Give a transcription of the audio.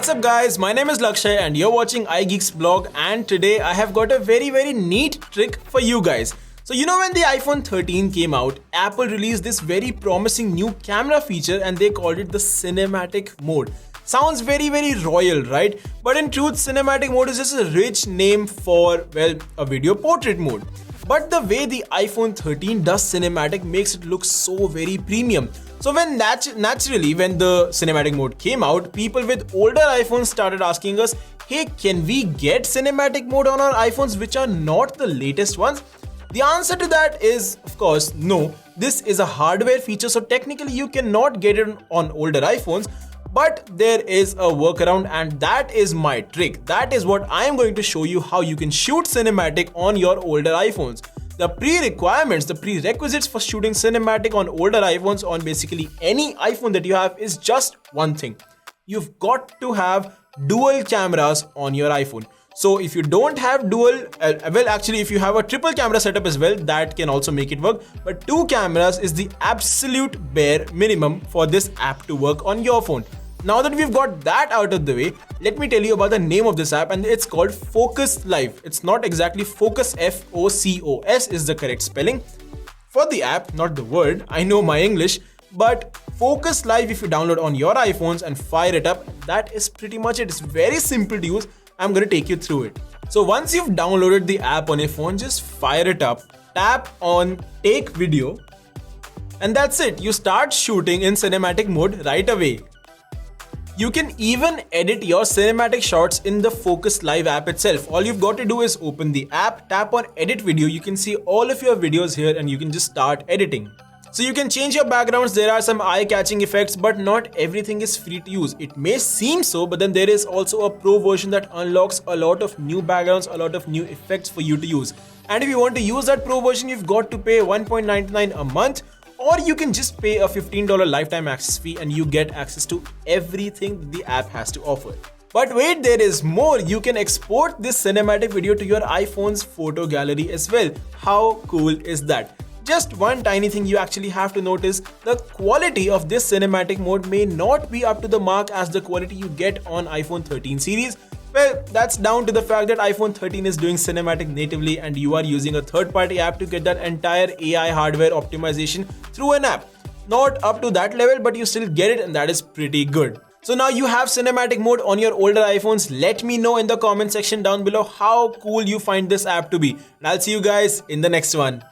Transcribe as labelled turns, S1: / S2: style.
S1: What's up guys, my name is Lakshay and you're watching iGeeks blog, and today I have got a very neat trick for you guys. So when the iPhone 13 came out, Apple released this very promising new camera feature and they called it the cinematic mode. Sounds very royal, right? But in truth, cinematic mode is just a rich name for, well, a video portrait mode. But the way the iPhone 13 does cinematic makes it look so very premium. So naturally when the cinematic mode came out, people with older iPhones started asking us, hey, can we get cinematic mode on our iPhones which are not the latest ones? The answer to that is, of course, no. This is a hardware feature, so technically you cannot get it on older iPhones. But there is a workaround, and that is my trick. That is what I am going to show you, how you can shoot cinematic on your older iPhones. The prerequisites for shooting cinematic on older iPhones, on basically any iPhone that you have, is just one thing. You've got to have dual cameras on your iPhone. So if you don't have dual, if you have a triple camera setup as well, that can also make it work. But 2 cameras is the absolute bare minimum for this app to work on your phone. Now that we've got that out of the way, let me tell you about the name of this app, and it's called Focus Live. It's not exactly Focus, F-O-C-O-S is the correct spelling for the app, not the word. I know my English, but Focus Live, if you download on your iPhones and fire it up, that is pretty much it. It's very simple to use. I'm going to take you through it. So once you've downloaded the app on your phone, just fire it up, tap on Take Video, and that's it. You start shooting in cinematic mode right away. You can even edit your cinematic shots in the Focus Live app itself. All you've got to do is open the app, tap on Edit Video. You can see all of your videos here and you can just start editing. So you can change your backgrounds. There are some eye-catching effects, but not everything is free to use. It may seem so, but then there is also a pro version that unlocks a lot of new backgrounds, a lot of new effects for you to use. And if you want to use that pro version, you've got to pay $1.99 a month. Or you can just pay a $15 lifetime access fee and you get access to everything the app has to offer. But wait, there is more. You can export this cinematic video to your iPhone's photo gallery as well. How cool is that? Just one tiny thing you actually have to notice: the quality of this cinematic mode may not be up to the mark as the quality you get on iPhone 13 series. Well, that's down to the fact that iPhone 13 is doing cinematic natively and you are using a third-party app to get that entire AI hardware optimization through an app. Not up to that level, but you still get it, and that is pretty good. So now you have cinematic mode on your older iPhones. Let me know in the comment section down below how cool you find this app to be. And I'll see you guys in the next one.